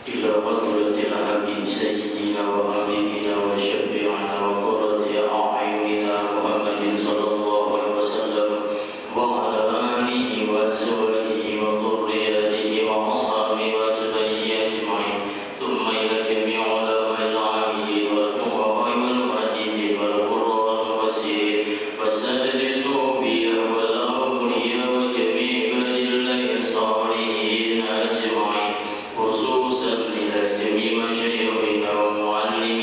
إلى حضرة الحبيب سيدنا وحبيبنا وشفيعنا وقرة أعيننا محمد صلى الله عليه وسلم وعلى آله وأزواجه وذرياته وأصحابه وأتباعه أجمعين ثم إلى جميع علماء العاملين والفقهاء والمحدثين والقراء والمفسرين والسادة الصوفية والأولياء وجميع عباد الله الصالحين أجمعين خصوصا إلى جميع مشايخنا ومعلمينا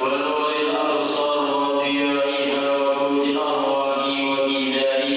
وَنُورِ الْأَبْصَارِ وَضِيَائِهَا وَقُوتِ الْأَرْوَاحِ وَغِذَائِهَا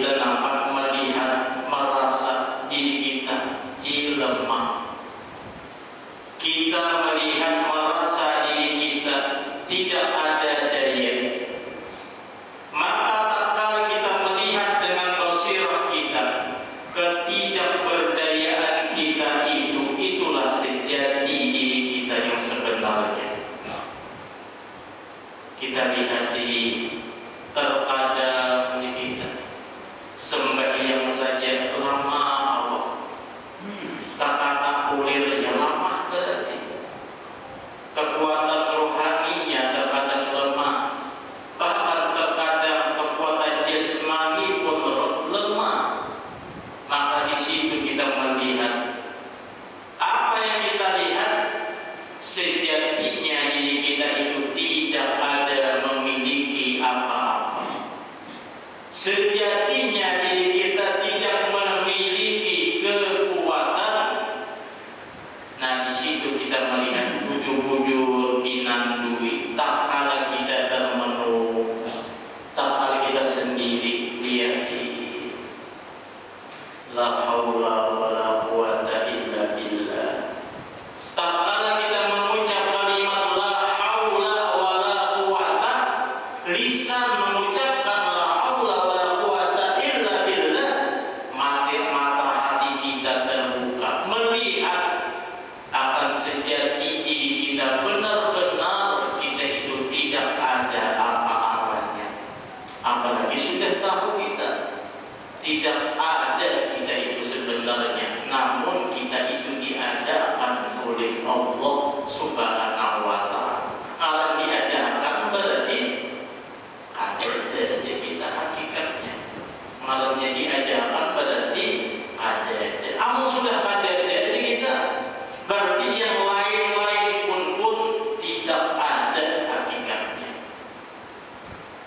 kita nampak melihat merasa diri kita lemah. Kita melihat merasa diri kita tidak ada daya. Maka tak kala kita melihat dengan basirah kita ketidakberdayaan kita itulah sejati diri kita yang sebenarnya. Kita lihat diri terkadang kita sembahyang saja lama Allah, terkadang kulir yang lama berarti kekuatan rohaninya terkadang lemah, bahkan terkadang kekuatan jasmani pun lemah. Maka di situ kita melihat apa yang kita lihat sejatinya diri kita itu tidak ada memiliki apa-apa. Sejatinya diri kita tidak memiliki kekuatan. Nah, di situ kita melihat bujur-bujur inan duit. Tak kala kita termenung, tak kala kita sendiri lihat la haula wala quwata illa billah. Tak kala kita mengucap kalimat la haula wala quwata, lisan mengucapkan la haula wala quwata illa billah, mata hati kita terbuka melihat akan sejati diri kita, benar-benar kita itu tidak ada apa-apanya. Apalagi sudah tahu kita tidak ada kita itu sebenarnya, namun kita itu diadakan oleh Allah Subhanahu wa Ta'ala. Kalau diadakan berarti ada aja kita hakikatnya. Malamnya diadakan berarti ada. Amun sudah ada aja kita, berarti yang lain-lain pun tidak ada hakikatnya.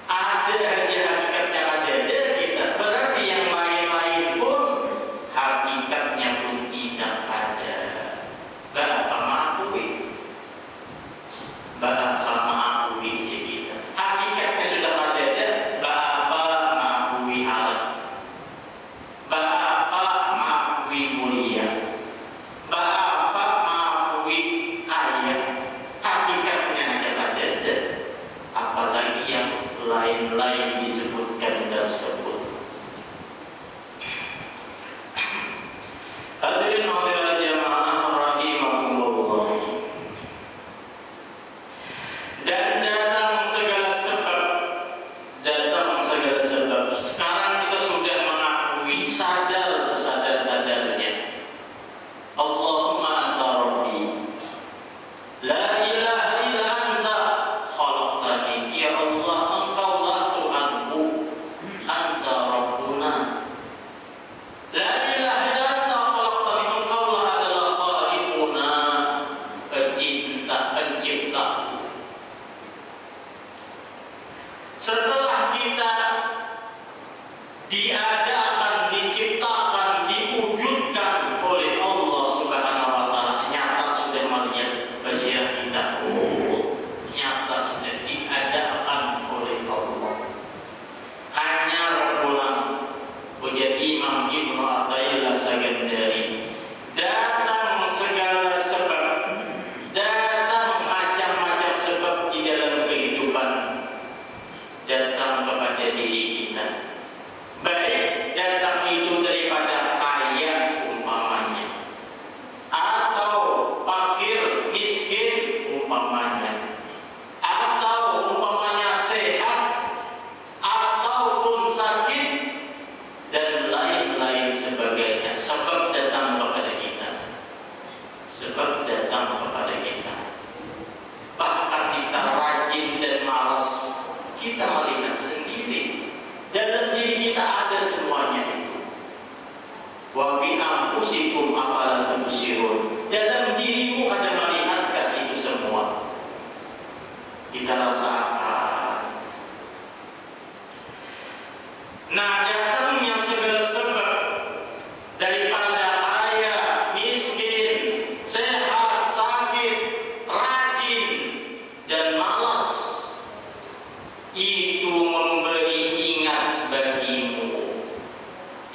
Ada aja hakikatnya ada kita, berarti yang lain-lain pun hakikatnya pun tidak ada. Berapa mengakui? Berapa mengakui ya kita? Hakikatnya sudah ada, berapa mengakui alat? Berapa mengakui mulia? Berapa mengakui kaya? Hakikatnya aja ada. Apalagi yang lain-lain disebutkan tersebut. Hadirin hadirat jamaah rahimakumullah. Dan datang segala sebab. Sekarang kita sudah mengakui, sadar sesadar-sadarnya, Allahumma anta rabbi, la ilaha illa anta khalaqtani. Ya Allah, engkaulah Tuhanku, anta rabbuna, la ilaha illa anta khalaqtani, engkaulah adalah khaliquna, pencipta. Setelah kita diadakan, diciptakan, diwujudkan oleh Allah Subhanahu wa Ta'ala, nyata sudah melihat basirah kita. Nyata sudah diadakan oleh Allah. Hanya pulang ujar Imam Ibnu Athaillah Sagandari, datang segala sebab, datang macam-macam sebab di dalam kehidupan, datang kepada diri kita, baik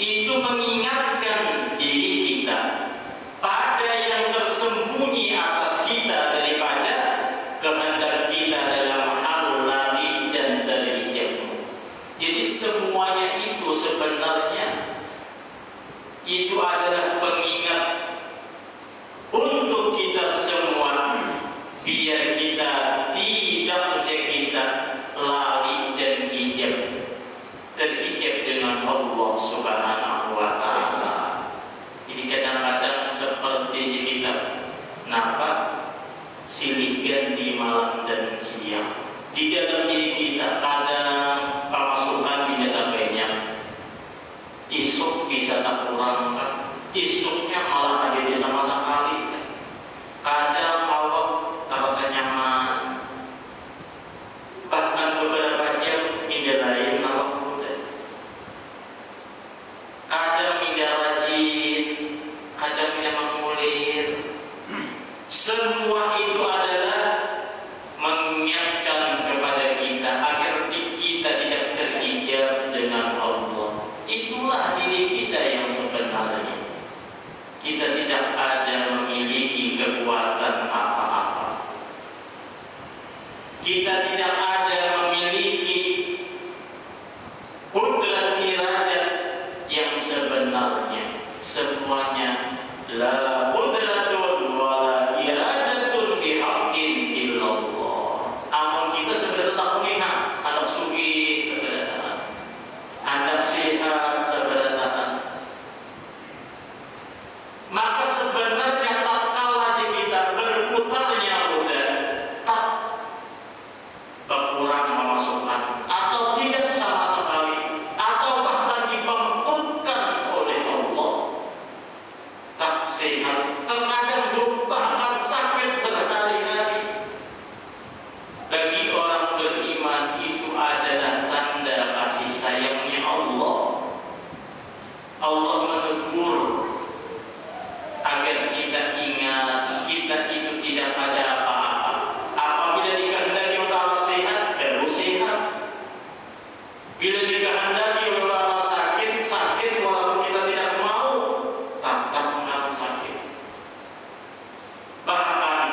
itu mengingatkan diri kita pada yang tersembunyi atas kita daripada kehendak kita dalam hal lari dan terhijab. Jadi semuanya itu sebenarnya itu adalah pengingat untuk kita semua, biar kita tidak kita lari dan hijab, terhijab dengan Allah Subhanahu wa Ta'ala. Jadi kadang-kadang seperti kita kenapa silih ganti malam dan siang di dalam diri kita, kadang pemasukan binatang banyak, isuk bisa tak kurang, isuknya malah ada di sama sekali. Kadang awak terasa nyaman, bahkan beberapa jam pindah lain awak muda. Kadang pindah rajin, kadang pindah mengulir. Semua itu adalah mengingatkan kepada kita agar kita tidak terhijab dengan Allah. Itulah diri kita yang sebenarnya. Kita tidak ada memiliki kekuatan apa-apa. Kita tidak ada memiliki qudrat iradat yang sebenarnya. Semuanya la qudratun wa la iradatun bihaqqin illallah. Amun kita sebenarnya tak punya anak sugi sebenarnya, anak sehat sebenarnya. Maka sebenarnya tak kalah kita berputarnya roda, tak berkurang pemasukan atau tidak sama sekali, atau bahkan dibangkrutkan oleh Allah, tak sehat, terkadang bahkan sakit berkali-kali. Bagi orang beriman itu adalah tanda kasih sayangnya Allah. Allah menegur agar kita ingat kita itu tidak ada apa-apa. Apabila dikehendaki oleh Allah sehat, baru sehat. Bila dikehendaki oleh Allah sakit, sakit walaupun kita tidak mau, tetap akan sakit. Bahkan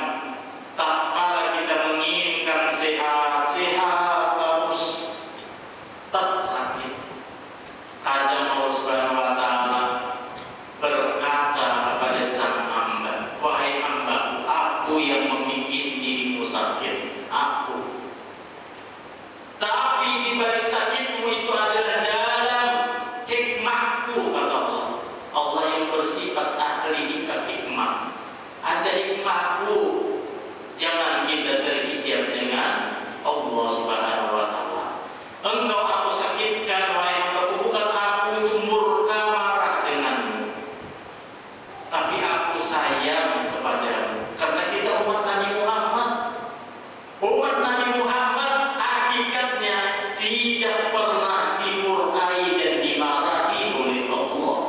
tak kala kita menginginkan sehat, sehat terus tak sakit. Kadang Allah Subhanahu wa Ta'ala berkata kepada sang hamba, wahai hamba, aku yang membuat dirimu sakit, aku. Tapi di balik sakitmu itu adalah dalam hikmahku, kata Allah. Allah yang bersifat ahli hikmah. Ada hikmahku. Jangan kita terhijab dengan Allah Subhanahu wa Ta'ala. Engkau aku sakitkan, wahai hamba, bukan aku itu murka marah denganmu, tapi aku sayang kepadamu karena kita umat Nabi Muhammad. Umat Nabi Muhammad hakikatnya tidak pernah dimurkai dan dimarahi oleh Allah.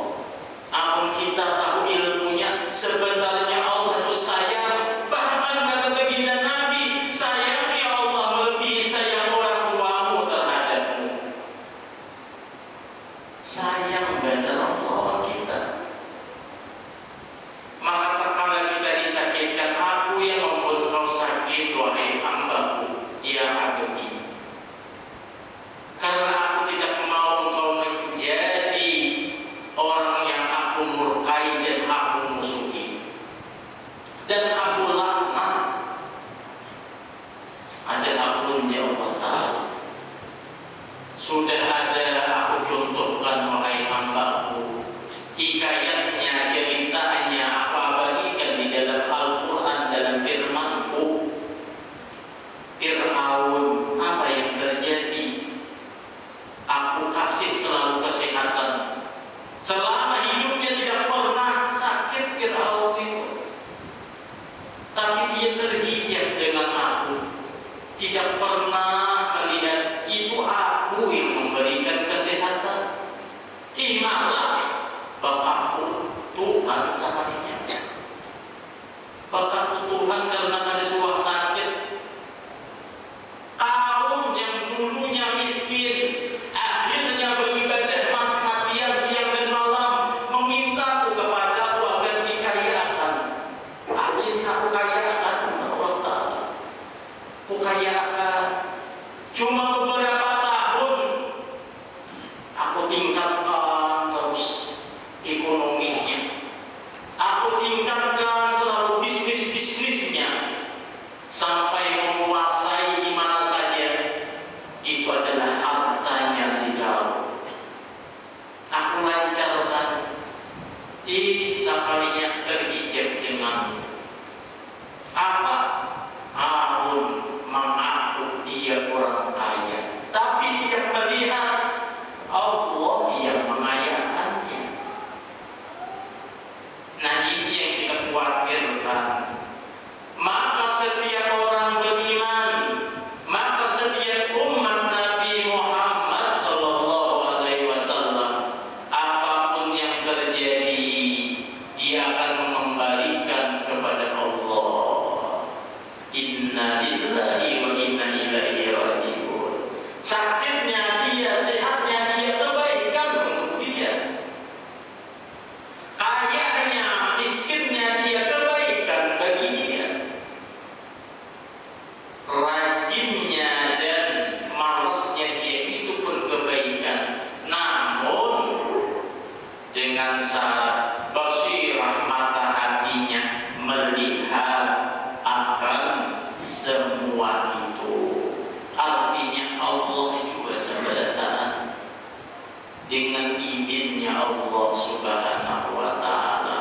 Namun kita tahu ilmunya, sebenarnya Allah itu sayang. Bahkan kata baginda Nabi, sayangnya Allah melebihi sayang orang tuamu terhadapmu. Sayang benar Allah kita. Maka tak kala kita disakitkan, aku yang membuat kau sakit, wahai hambaku yang abadi. Karena aku tidak mau engkau menjadi orang yang aku murkai dan aku musuhi dan aku laknat. Ada akunnya Allah tahu. Sudah ada aku contohkan, wahai hambaku. Hikayatnya, ceritanya aku abadikan di dalam Al-Quran dalam firman-Ku. Fir'aun, apa yang terjadi? Aku kasih selalu kesehatan. Selama hidupnya tidak pernah sakit Fir'aun itu. Tapi dia terhijab dengan aku. Tidak pernah melihat itu aku yang memberikan kesehatan. Imalah bapakku Tuhan seharinya. Bapakku Tuhan karena ada sebuah sakit. Tahun yang dulunya miskin, akhirnya beribadah mati-matian siang dan Sekalinya terhijab dengan apa? Harun mengaku dia orang kaya, tapi dia melihat Allah yang mengayakannya. Nah, ini yang kita khawatirkan. Maka setiap orang beriman, maka setiap umat Nabi Muhammad sallallahu alaihi wasallam, apapun yang terjadi, dia akan mengembalikan kepada Allah. Inna lillahi wa inna ilaihi raji'un. Sakitnya dia, sehatnya dia, kebaikan untuk dia. Kayanya, miskinnya dia, kebaikan bagi dia. Rajinnya dan malasnya dia itu pun kebaikan. Namun dengan syarat basirah mata hatinya melihat akan semua itu. Artinya Allah juga sebenarnya dengan izinnya Allah Subhanahu wa ta'ala,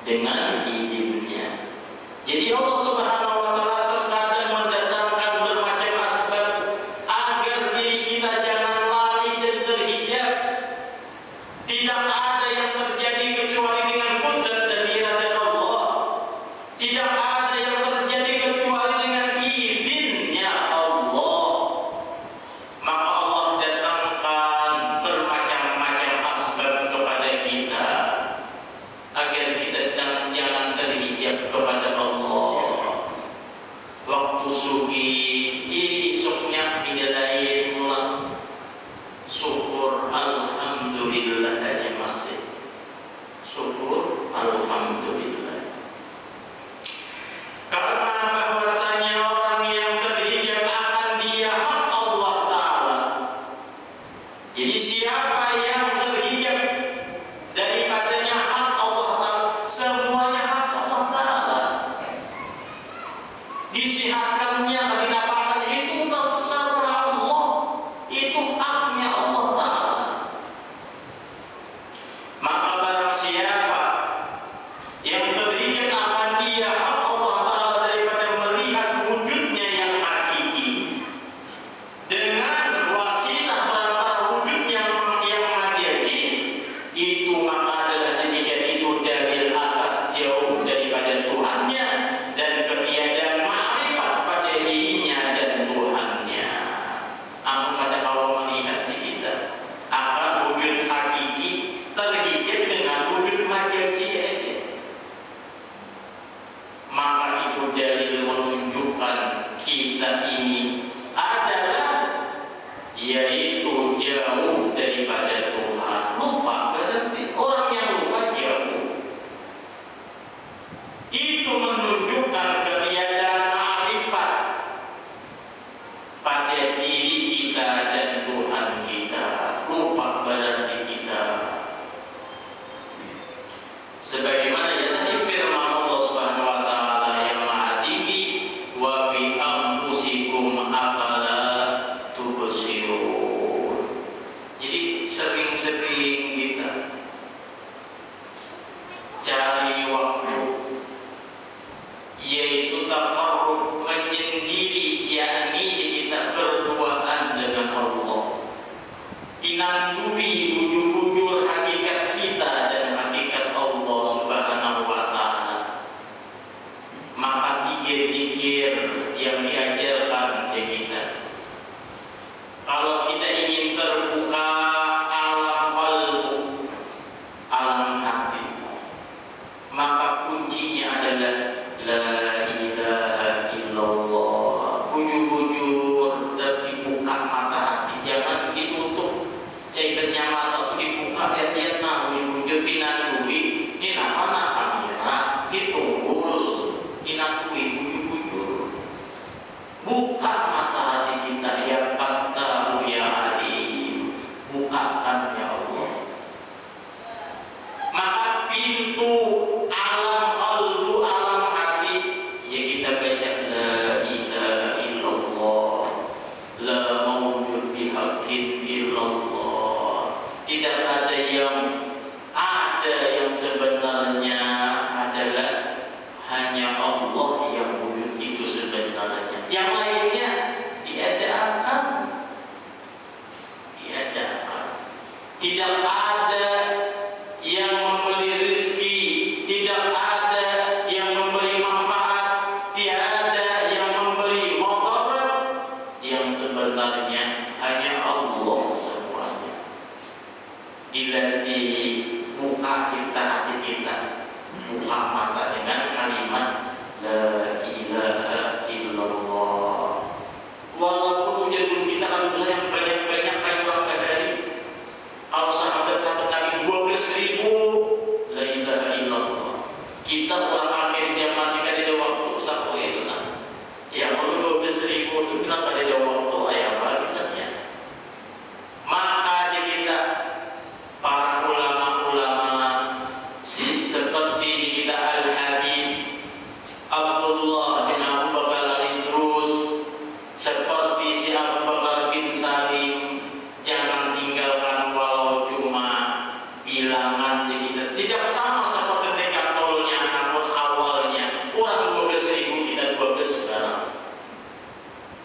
dengan izinnya. Jadi Allah Subhanahu wa ta'ala terkadang mendatangkan bermacam asbab agar diri kita jangan lari dan terhijab. Tidak ada yang terjadi kecuali dengan kudrat dan iradat Allah. Tidak ada yang terjadi kecuali dengan izinnya Allah. Maka Allah datangkan bermacam-macam asbab kepada kita agar kita jangan terhijab kepada Allah. Waktu sugi isuknya midalain mula syukur alhamdulillah aja masih syukur alhamdulillah. Karena bahwasanya orang yang terhijab akan dia hak Allah Ta'ala. Jadi siapa yang terhijab daripadanya hak Allah Ta'ala, semuanya hak Allah Ta'ala. Disihatkannya, didapatkan itu terserah Allah, itu haknya Allah Ta'ala. Maka barang siapa yang terhijab akan dia hak Allah Ta'ala daripada melihat wujudnya yang hakiki dengan wasilah perantara wujud yang majazi, itu maka adalah demikian, itu dalil atas jauh daripada Tuhannya dan ketiadaan ma'rifat pada dirinya dan Tuhannya. Amun pada Allah melihat di kita akan wujud hakiki terhijab dengan wujud majazi aja, maka itu dalil menunjukkan kita ini adalah yaitu jauh daripada Tuhan. Lupa berarti orang yang lupa jauh. Itu menunjukkan ketiadaan ma'rifat pada diri kita dan Tuhan kita. Lupa berarti kita. Sebagaimana yang tadi firman Allah Subhanahu wa ta'ala yang Maha Tinggi, wa bi anfusikum afala tubsirun. Jadi sering-sering kita cari waktu, yaitu taqarrub menyendiri, yakni kita berduaan dengan Allah. Inandui bujur-bujur hakikat kita dan hakikat Allah Subhanahu wa ta'ala. Maka tiga zikir yang diajarkan kepada kita. Kalau kita ingin terbuka alam qalbu, alam hati, maka kuncinya adalah la ilaha illallah. Bujur-bujur dibuka mata hati, jangan ditutup. Cairannya mata itu dibuka, lihat-lihat nah bujur pinandui ini apa kamera ditungul inakui bujur-bujur. Buka mata hati kita ya Fattahu ya Alim, bukakan ya Allah. Maka pintu alam qalbu, alam hati, ya kita baca la ilaha illallah, la mawjud bihaqqin illallah. Tidak ada yang sebab buka kita hati kita, buka mata dengan kalimat la ilaha illallah. Walaupun ujian kita kalau yang banyak-banyak kayak orang Badari, kalau sahabat-sahabat Nabi 12.000 la ilaha illallah. Kita orang akhir zaman jika ada waktu satu itu nah. Ya kalau 12.000 itu bilang ada waktu ayah bagi saja. Maka kita para ulama-ulama seperti kita Al-Habib Abdullah bin Abu Bakar Al-Idrus, seperti si Abu Bakar bin Salim, jangan tinggalkan walau cuma bilangan kita. Tidak sama seperti dekatolnya, namun awalnya orang 12.000 kita 12 sekarang.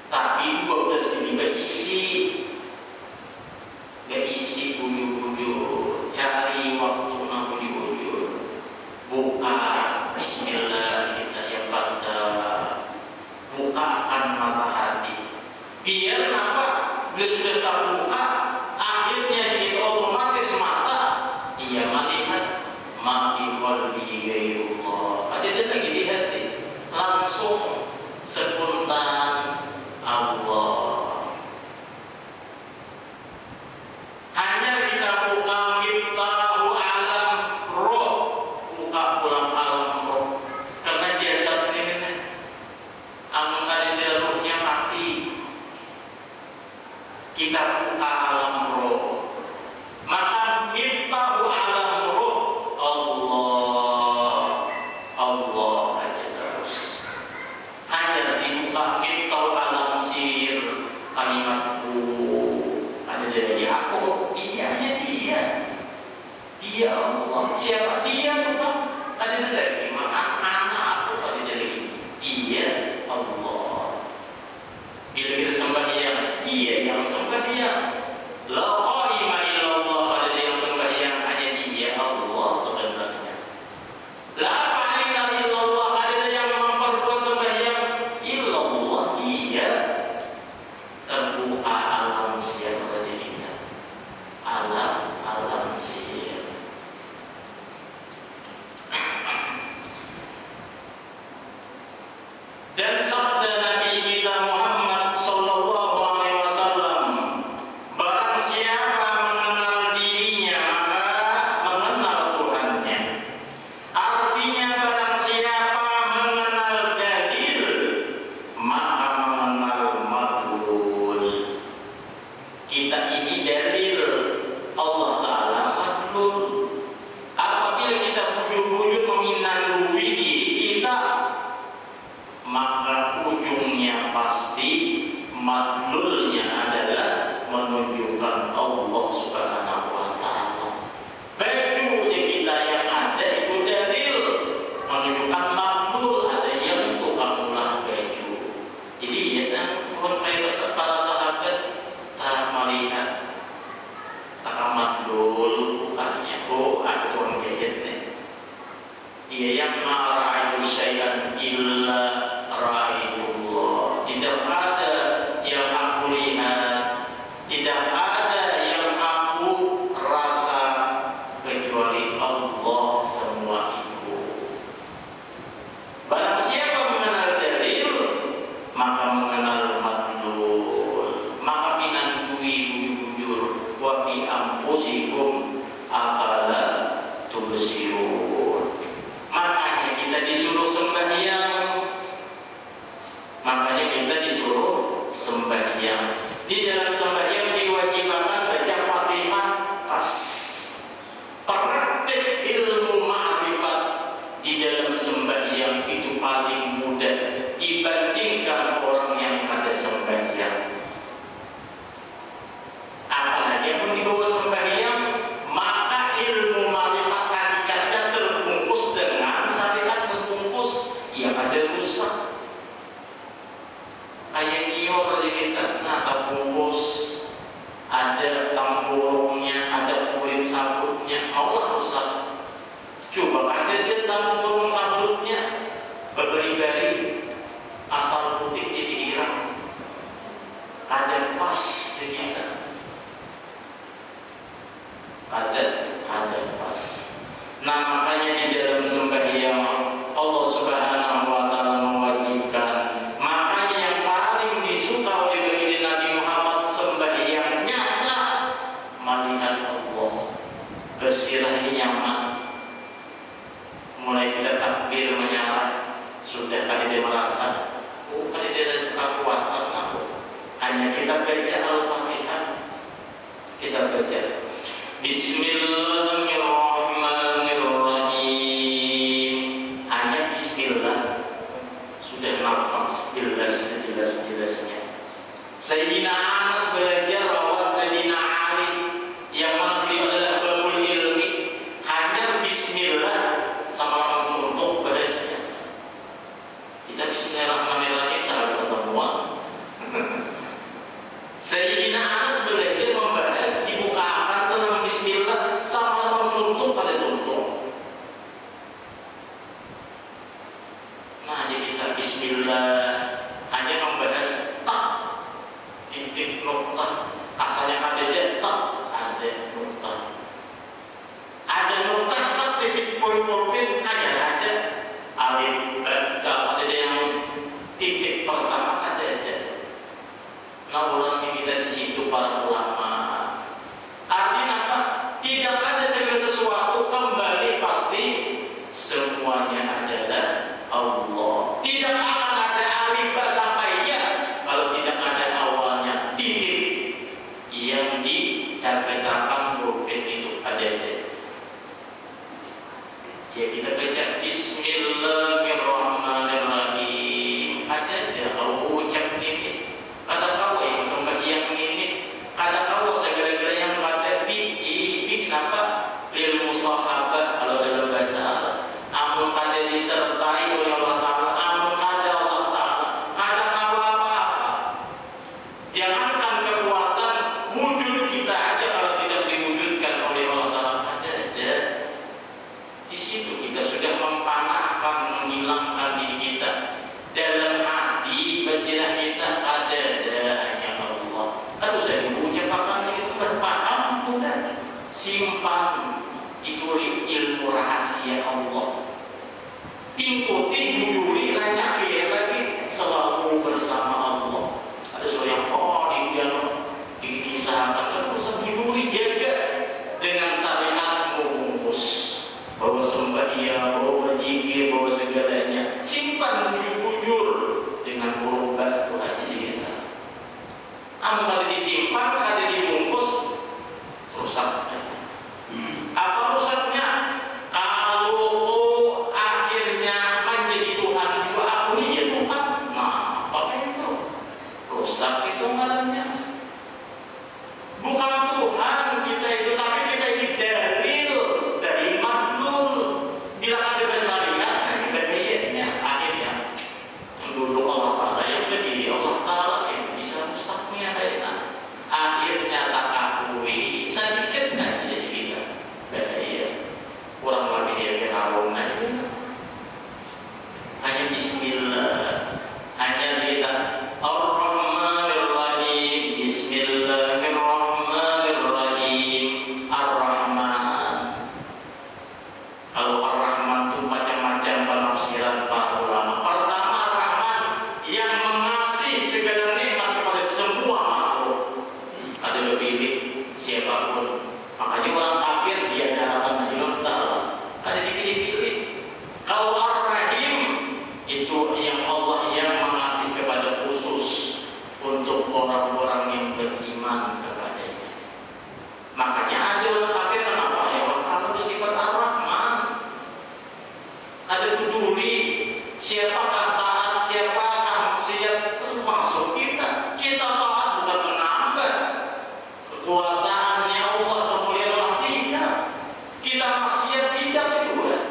Tapi 12 ini gak isi buyur-buyur, cari waktu buyur-buyur, buka Bismillah kita yang baca, bukakan mata hati. Biar apa? Bila sudah terbuka, akhirnya kita otomatis mata ia melihat mati qalbi ghairullah. Ada dia lagi di hati, langsung spontan Allah. Hanya kita buka miftahu alam roh, buka ulang alam roh, karena dia sebenarnya amun kali dia rohnya mati, kita buka alam roh. Maka miftahu alam roh Allah, Allah aja terus. Hanya dibuka miftahu alam sir, kalimatku ada dari aku, dia Allah. Siapa dia tuh? Ada dari anak aku, ada dari dia Allah. Bila kita sembahyang, dia yang sembahyang. La qaima illallah, ada yang sembahyang hanya dia Allah sebenarnya. La fa'ila illallah, ada yang memperbuat sembahyang illallah, dia. Terbuka alam siar pada kita, alam siar. Dan sabda Nabi kita Muhammad sallallahu alaihi wasallam, barang siapa mengenal dirinya maka mengenal Tuhannya. Artinya barang siapa mengenal dalil maka mengenal madlul. Kita ini dalil, Allah Ta'ala madlul. Apabila kita bujur-bujur meminandui diri kita, maka ujungnya pasti madlulnya adalah menunjukkan Allah Subhanahu wa Ta'ala. Bajunya kita yang ada itu dalil, menunjukkan madlul, ada yang tukang ulang baju. Jadi ya mohon para sahabat tak melihat tak madlul bukannya ada orang jahitnya. Ia yang ma'ra'itu syai'an illa ra'itullah. Tidak ada yang aku lihat, tidak ada yang aku rasa kecuali Allah semua itu. Barang siapa mengenal dalil maka mengenal madlul. Maka minandui bujur wa bi ampusikum aqala tubsirun. Makanya kita disuruh sembahyang. Di dalam sembahyang diwajibkan baca Fatihah pas. Praktek ilmu ma'rifat di dalam sembahyang itu paling mudah dibandingkan orang yang ada sembahyang. Apalagi yang dibawa sembahyang, maka ilmu ma'rifat hakikatnya terbungkus dengan syariat terbungkus yang ada rusak. Kayak nyior aja kita, nah terbungkus, ada tampurungnya, ada kulit sabutnya, Allah rusak. Coba ada dia tampurung sabutnya berberi-beri, asal putih jadi hilang, ada pas di kita, ada Nah, makanya di dalam sembahyang Allah Subhanahu wa taala mewajibkan. Makanya yang paling disuka oleh baginda Nabi Muhammad sembahyangnya melihat Allah. Istirahatnya nyaman. Mulai kita takbir menyala, sudah kali dia merasa, oh kali dia ada kekuatan aku. Hanya kita baca Al-Fatihah, kita baca Bismillahirrahmanirrahim. Hanya Bismillah sudah nampak jelas-jelasnya. Sayyidina Anas belajar rawat Sayyidina Ali yang mana beliau adalah babul ilmi. Hanya Bismillah sama langsung untuk beresnya. Kita Bismillahirrahmanirrahim salah pertemuan. Sayyidina Anas belajar membahas dibukakan tentang Bismillah sama langsung untuk pada tuntung. Nah, jadi kita Bismillah hanya membahas tak titik nokta. Asalnya ada dia tak ada nokta. Ada nokta tak titik poin-poin hanya ada alif ada yang titik pertama ada. Nah, orangnya kita di situ para ulama. Artinya apa? Tidak ada segala sesuatu kembali pasti semuanya adalah Allah. Tidak akan ada alif ba sampai ya kalau tidak ada awalnya titik yang dicakitakan huruf itu ada. Ya kita baca Bismillahirrahmanirrahim. Ada kalau ucap ini, ada kau yang sembahyang ini, ada kau segala-gala yang ada bi kenapa lil musahabat kalau dalam bahasa Arab. Amun kada disertai oleh Allah Taala, amun kada Allah Taala, kada kau apa-apa. Jangankan kekuatan wujud kita aja kalau tidak diwujudkan oleh Allah Taala ada. Di situ kita sudah mempanahkan, menghilangkan diri kita. Dalam hati basilah kita ada hanya Allah. Kalau saya mengucapkan itu berpaham sudah. Simpan itu ilmu rahasia Allah. Ikuti, jujuri, rancaki lagi selalu bersama Allah. Ada seorang dikisahkan dan usah jujuri, jaga dengan syariat membungkus. Bawa sembahyang, bawa zikir, bawa segalanya. Simpan bujur dengan huruf batu aja kita. Amun kalau disimpan, kalau dibungkus, rusak. Apa rusaknya? Kalau akhirnya menjadi Tuhan juga aku ya Tuhan. Nah, apa itu? Rusak itu ngarannya. Bukan Tuhan kita itu, tapi kita ini dalil dari makhluk. Bila ada syariat, kita kayaknya akhirnya yang dulu Allah Taala yang berdiri Allah Taala yang bisa rusaknya kayaknya. Akhirnya tak akui sedikit kan jadi kita. Kurang lebih ya Firaun aja. Hanya Bismillah, hanya kita Ar-Rahmanir-Rahim, Bismillahirrahmanirrahim, Ar-Rahman. Kalau Ar-Rahman itu macam-macam penafsiran para ulama. Pertama, Ar-Rahman yang mengasih segala nikmat kepada semua makhluk. Ada lebih siapapun. Makanya orang kafir dia nyalakan ada dipilih-pilih. Kalau Ar-Rahim itu yang Allah yang mengasih kepada khusus untuk orang-orang yang beriman kepadanya. Makanya ada orang kafir kenapa ya Allah Taala bersifat Ar-Rahman. Ada peduli siapakah taat, siapakah maksiat termasuk kita. Kita taat bukan menambah kekuasaannya Allah kemuliaan Allah tidak. Kita maksiat tidak juga.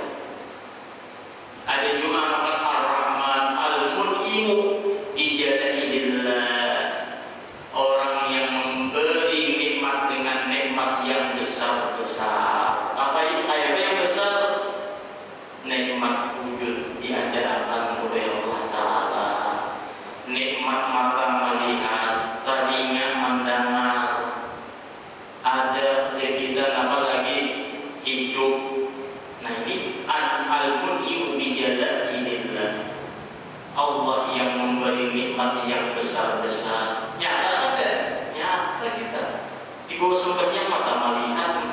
Ada juga nama Ar-Rahman Al-Mun'imu ijadahillah, orang yang memberi nikmat dengan nikmat yang besar-besar. Apa yang besar? Nikmat wujud diadakan oleh Allah Ta'ala. Nikmat mata melihat, telinga mendengar. Ada di kita apa lagi hidup. Nah ini al-mun'imu biyadaillah, Allah yang memberi nikmat yang besar-besar. Nyata ada, nyata kita. Di bawah sumbernya mata melihat,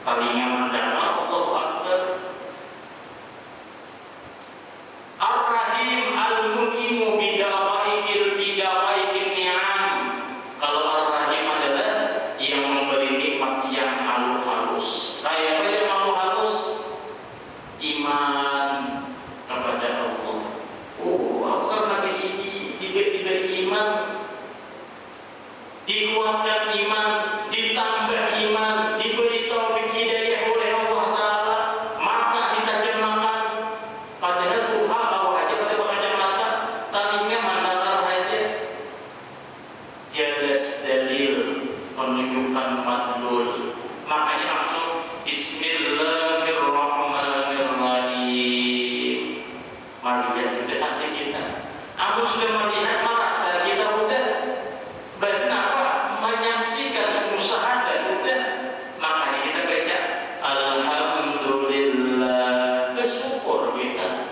telinga mendengar, Allahu Akbar. Ar-Rahim al-mun'imu bidaqaiqil ni'am. Kalau Ar-Rahim adalah yang memberi nikmat yang halus-halus. Kayak apa yang halus-halus? Iman kepada Allah. Oh, aku karena diberi iman, dikuatkan iman, ditambah iman, diberi taufik hidayah oleh Allah Ta'ala, mata ditajamkan. Padahal Tuhan tahu aja kalau pakai kacamata, tadinya mendengar aja. Jelas dalil menunjukkan madlul. Makanya langsung Bismillahirrahmanirrahim. Mari lihat sudah hati kita. Aku sudah melihat, merasa kita udah. Berarti apa? Menyaksikan usaha dan udah. Makanya kita baca Alhamdulillah, bersyukur kita.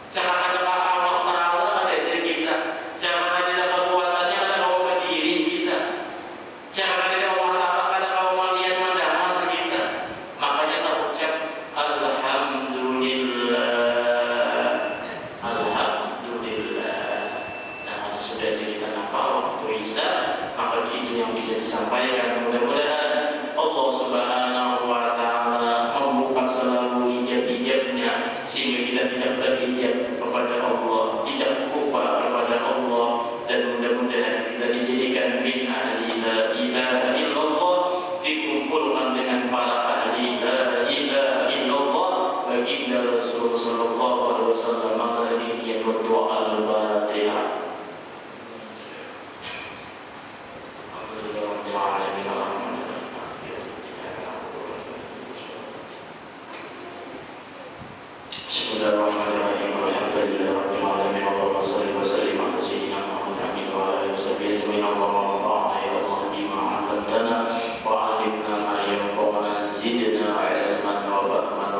Jangan ada Allah Ta'ala ada dari kita. Jangan ada kekuatannya ada kau berdiri kita. Jangan ada Allah Ta'ala ada kau melihat mendengar kita. Makanya terucap Alhamdulillah, Alhamdulillah. Nah kalau sudah kita nampak waktu Isya, maka ini yang bisa disampaikan. Mudah-mudahan Allah Subhanahu wa Ta'ala membuka selalu hijab-hijabnya sehingga kita tidak terhijab kepada Allah, tidak lupa kepada Allah, dan mudah-mudahan kita dijadikan min ahli la ilaha illallah, dikumpulkan dengan para ahli la ilaha illallah. Baginda Rasul sallallahu alaihi wasallam menghadiri berdoa al-Fatihah. Bismillahirrahmanirrahim. Alhamdulillahirabbil alamin. Allahumma shalli wa sallim ala sayyidina Muhammadin wa ala alihi washabbihi ajmain. Allahumma anfa'na ya Allah bima 'allamtana wa 'allimna ma yanfa'una, zidna 'ilman wa fahman